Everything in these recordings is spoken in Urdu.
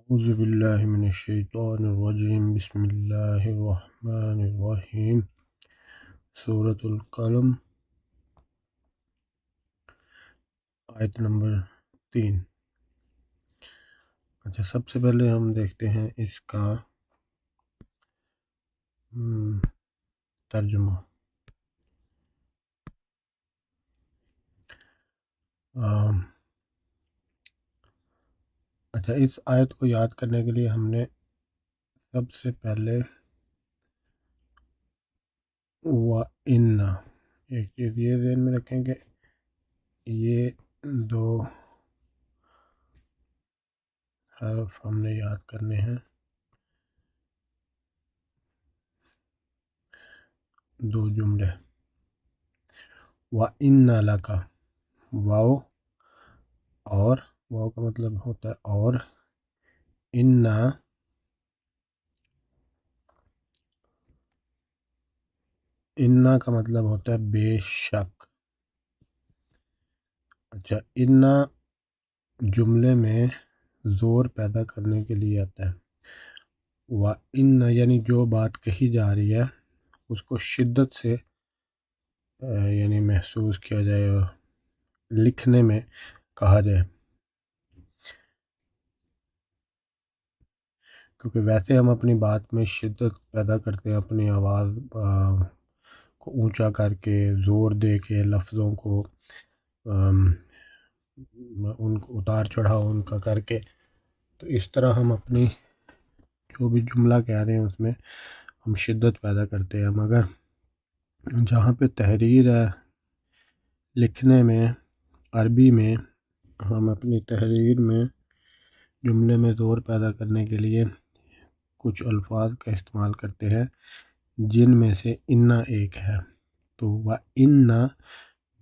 اعوذ باللہ من الشیطان الرجیم، بسم اللہ الرحمن الرحیم۔ سورۃ القلم، آیت نمبر 3۔ اچھا، سب سے پہلے ہم دیکھتے ہیں اس کا ترجمہ۔ اچھا، اس آیت کو یاد کرنے کے لیے ہم نے سب سے پہلے وَإِنَّ، ایک چیز یہ ذہن میں رکھیں کہ یہ دو حرف ہم نے یاد کرنے ہیں، دو جملے۔ وَإِنَّ لَكَ، واو، اور واو کا مطلب ہوتا ہے اور، انا کا مطلب ہوتا ہے بے شک۔ اچھا، انا جملے میں زور پیدا کرنے کے لیے آتا ہے۔ وَإِنَّ یعنی جو بات کہی جا رہی ہے اس کو شدت سے یعنی محسوس کیا جائے اور لکھنے میں کہا جائے، کیونکہ ویسے ہم اپنی بات میں شدت پیدا کرتے ہیں، اپنی آواز کو اونچا کر کے، زور دے کے، لفظوں کو ان کو اتار چڑھاؤ ان کا کر کے، تو اس طرح ہم اپنی جو بھی جملہ کہہ رہے ہیں اس میں ہم شدت پیدا کرتے ہیں۔ مگر جہاں پہ تحریر ہے، لکھنے میں، عربی میں، ہم اپنی تحریر میں جملے میں زور پیدا کرنے کے لیے کچھ الفاظ کا استعمال کرتے ہیں، جن میں سے انا ایک ہے۔ تو وَإِنَّ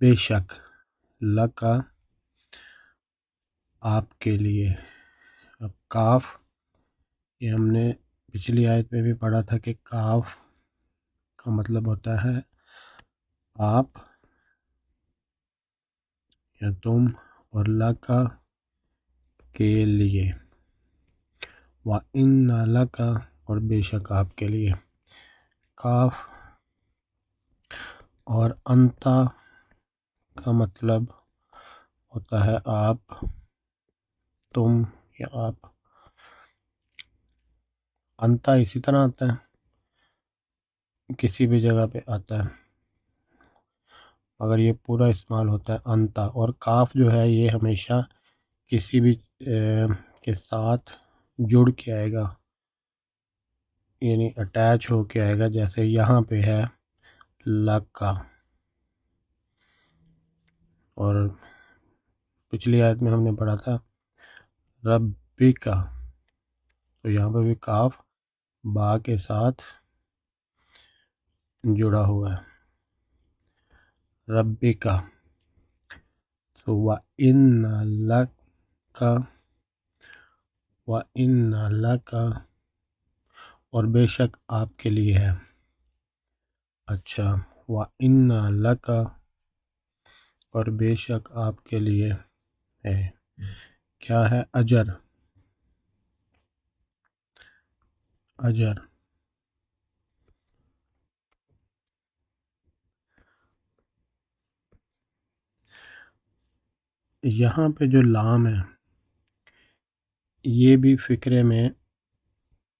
بے شک، لَکَ آپ کے لیے۔ اب کاف، یہ ہم نے پچھلی آیت میں بھی پڑھا تھا کہ کاف کا مطلب ہوتا ہے آپ یا تم، اور لَکَ کے لیے۔ وَإِنَّ لَکَ، اور بے شک آپ کے لیے۔ کاف اور انتا کا مطلب ہوتا ہے آپ، تم یا آپ۔ انتا اسی طرح آتا ہے، کسی بھی جگہ پہ آتا ہے، مگر یہ پورا استعمال ہوتا ہے انتا۔ اور کاف جو ہے یہ ہمیشہ کسی بھی کے ساتھ جڑ کے آئے گا، یعنی اٹیچ ہو کے آئے گا، جیسے یہاں پہ ہے لَکَ، اور پچھلی آیت میں ہم نے پڑھا تھا رَبِّکَ، تو یہاں پہ بھی کاف با کے ساتھ جڑا ہوا ہے، رَبِّکَ۔ تو وَإِنَّ لَکَ، وَإِنَّ لَکَ، اور بے شک آپ کے لیے ہے۔ اچھا، وَإِنَّ لَکَ، اور بے شک آپ کے لیے ہے، کیا ہے؟ اجر، اجر۔ یہاں پہ جو لام ہے یہ بھی فکرے میں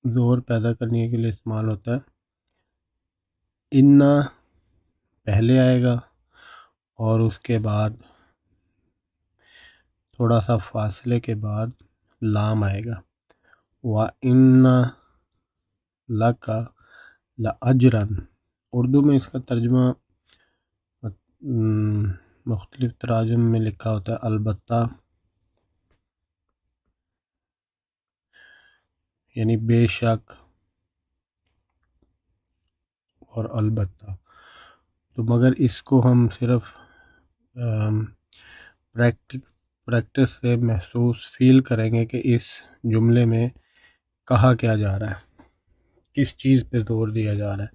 زور پیدا کرنے کے لیے استعمال ہوتا ہے۔ انا پہلے آئے گا اور اس کے بعد تھوڑا سا فاصلے کے بعد لام آئے گا۔ وَإِنَّ لَکَ لَأَجْرًا، اردو میں اس کا ترجمہ مختلف تراجم میں لکھا ہوتا ہے البتہ، یعنی بے شک اور البتہ۔ تو مگر اس کو ہم صرف پریکٹس سے محسوس فیل کریں گے کہ اس جملے میں کہا کیا جا رہا ہے، کس چیز پہ زور دیا جا رہا ہے۔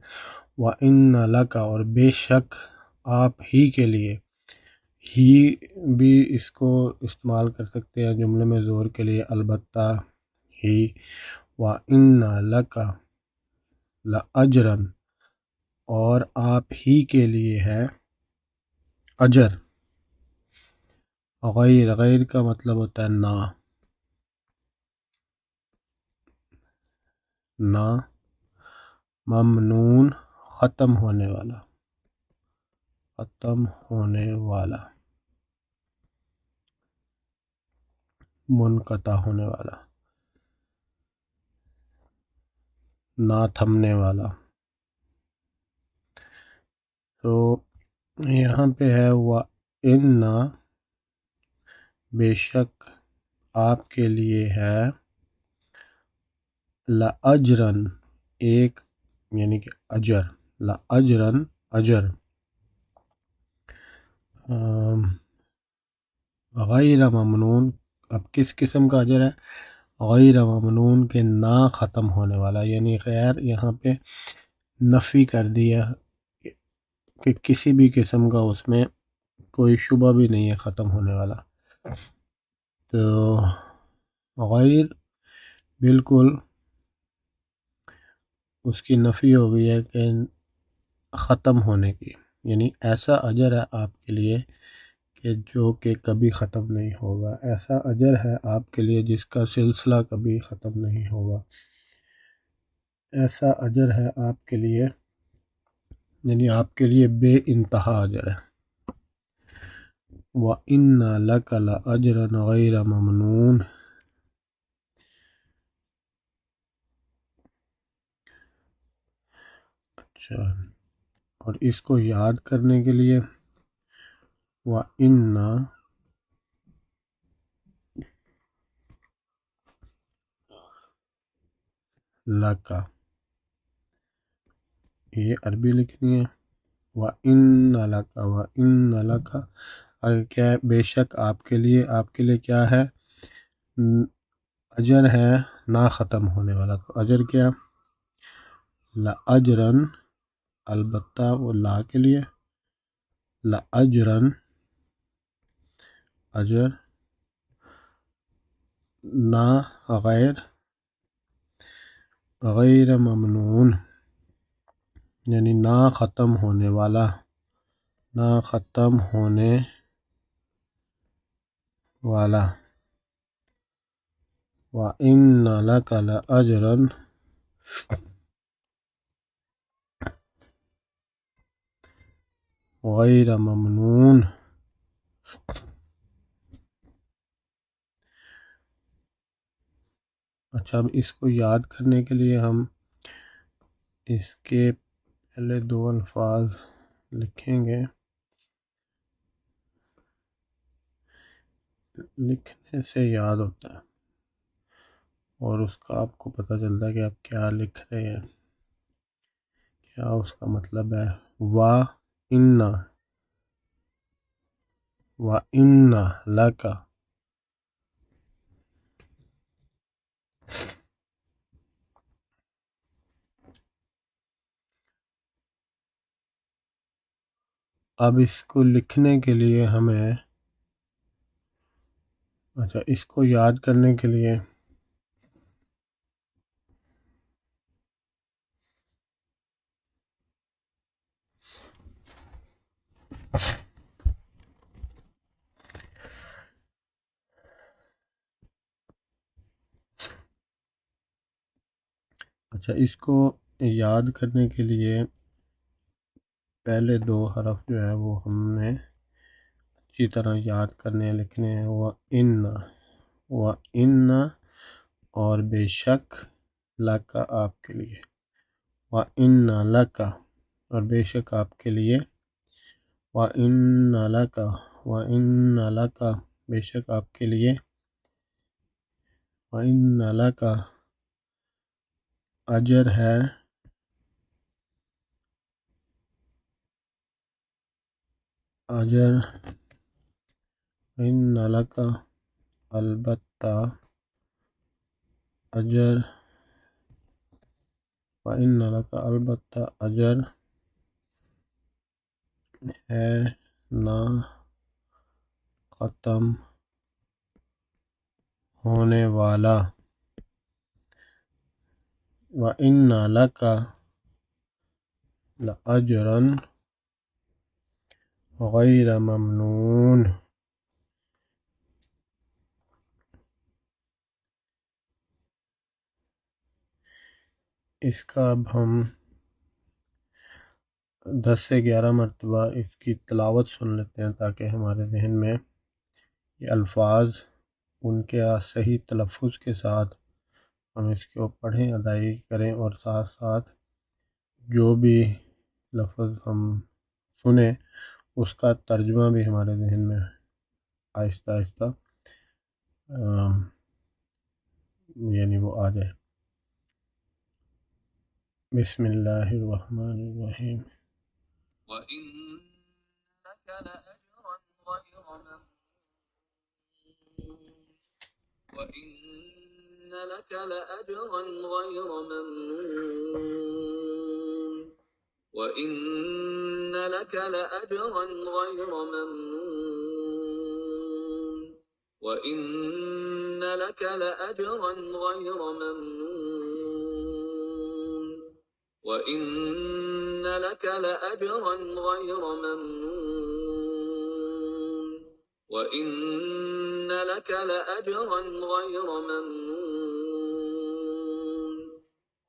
وَإِنَّ لَکَ، اور بے شک آپ ہی کے لیے، ہی بھی اس کو استعمال کر سکتے ہیں جملے میں زور کے لیے، البتہ، ہی وَإِنَّ لَكَ لَأَجْرًا، اور آپ ہی کے لیے ہے اجر۔ غیر، غیر کا مطلب ہوتا ہے نا، نا ممنون ختم ہونے والا، ختم ہونے والا، منقطع ہونے والا، نہ تھمنے والا۔ تو یہاں پہ ہے وَإِنَّ، بے شک آپ کے لیے ہے لَأَجْرًا، ایک یعنی کہ اجر، لَأَجْرًا اجر، غیر ممنون، اب کس قسم کا اجر ہے؟ غیر ممنون کے نہ ختم ہونے والا، یعنی غیر یہاں پہ نفی کر دیا کہ کسی بھی قسم کا اس میں کوئی شبہ بھی نہیں ہے ختم ہونے والا۔ تو غیر بالکل اس کی نفی ہو گئی ہے کہ ختم ہونے کی، یعنی ایسا اجر ہے آپ کے لیے کہ جو کہ کبھی ختم نہیں ہوگا، ایسا اجر ہے آپ کے لیے جس کا سلسلہ کبھی ختم نہیں ہوگا، ایسا اجر ہے آپ کے لیے، یعنی آپ کے لیے بے انتہا اجر ہے۔ وَإِنَّ لَكَ لَأَجْرًا غَيْرَ مَمْنُونٍ۔ اچھا، اور اس کو یاد کرنے کے لیے وَإِنَّ لَكَ، یہ عربی لکھنی ہے، وَإِنَّ لَكَ، وَإِنَّ لَكَ کیا ہے؟ بے شک آپ کے لیے، آپ کے لیے کیا ہے؟ اجر ہے نہ ختم ہونے والا۔ تو اجر کیا؟ لَأَجْرًا، البتہ وہ لا کے لیے، لَأَجْرًا اجر، نہ غیر، غیر ممنون یعنی نہ ختم ہونے والا، نہ ختم ہونے والا۔ وَإِنَّ لَكَ لَأَجْرًا غیر ممنون۔ اچھا، اب اس کو یاد کرنے کے لیے ہم اس کے پہلے دو الفاظ لکھیں گے، لکھنے سے یاد ہوتا ہے اور اس کا آپ کو پتہ چلتا ہے کہ آپ کیا لکھ رہے ہیں، کیا اس کا مطلب ہے۔ وَإِنَّ، وَإِنَّ لَكَ، اب اس کو لکھنے کے لیے ہمیں، اچھا اس کو یاد کرنے کے لیے اچھا اس کو یاد کرنے کے لیے پہلے دو حرف جو ہے وہ ہم نے اچھی طرح یاد کرنے ہیں، لکھنے ہیں۔ وَإِنَّ، وَإِنَّ اور بے شک، لَكَ آپ کے لیے، وَإِنَّ لَكَ اور بے شک آپ کے لیے، وَإِنَّ لَكَ، وَإِنَّ لَكَ بے شک آپ کے لیے، وَإِنَّ لَكَ اجر ہے، اجر، وَإِنَّ لَكَ البتہ اجر، وَإِنَّ لَكَ البتہ اجر ہے نہ ختم ہونے والا۔ وَإِنَّ لَكَ لَأَجْرًا غَيْرَ مَمْنُونٍ۔ اس کا اب ہم 10 سے 11 مرتبہ اس کی تلاوت سن لیتے ہیں تاکہ ہمارے ذہن میں یہ الفاظ ان کے صحیح تلفظ کے ساتھ ہم اس کو پڑھیں، ادائیگی کریں، اور ساتھ ساتھ جو بھی لفظ ہم سنیں اس کا ترجمہ بھی ہمارے ذہن میں آہستہ آہستہ یعنی وہ آ جائے۔ بسم اللہ الرحمن الرحیم۔ وَإِنَّكَ لَأَجْرًا غَيْرَ مَمْنُونٍ وَإِنَّ لَكَ لَأَجْرًا غَيْرَ مَمْنُونٍ وَإِنَّ لَكَ لَأَجْرًا غَيْرَ مَمْنُونٍ وَإِنَّ لَكَ لَأَجْرًا غَيْرَ مَمْنُونٍ وَإِنَّ لَكَ لَأَجْرًا غَيْرَ مَمْنُونٍ وَإِنَّ لَكَ لَأَجْرًا غَيْرَ مَمْنُونٍ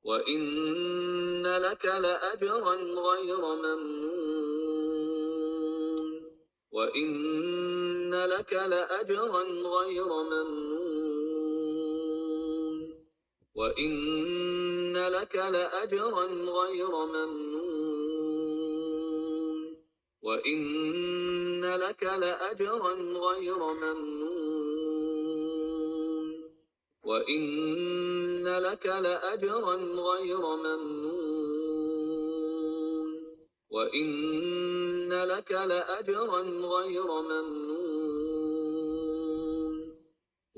وَإِنَّ لَكَ لَأَجْرًا غَيْرَ مَمْنُونٍ وَإِنَّ لَكَ لَأَجْرًا غَيْرَ مَمْنُونٍ وَإِنَّ لَكَ لَأَجْرًا غَيْرَ مَمْنُونٍ وَإِنَّ لَكَ لَأَجْرًا غَيْرَ مَمْنُونٍ وَإِنَّ لَكَ لَأَجْرًا غَيْرَ مَمْنُونٍ وَإِنَّ لَكَ لَأَجْرًا غَيْرَ مَمْنُونٍ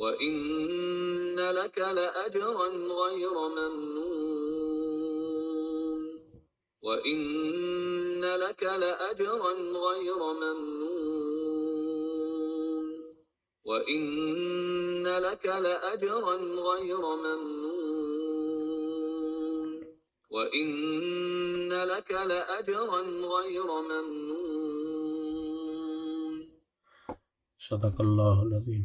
وَإِنَّ لَكَ لَأَجْرًا غَيْرَ مَمْنُونٍ وَإِنَّ لَكَ لَأَجْرًا غَيْرَ مَمْنُونٍ وَإِنَّ لَكَ لَأَجْرًا غَيْرَ مَمْنُونٍ وَإِنَّ لَكَ لَأَجْرًا غَيْرَ مَمْنُونٍ۔ صدق اللہ العظیم۔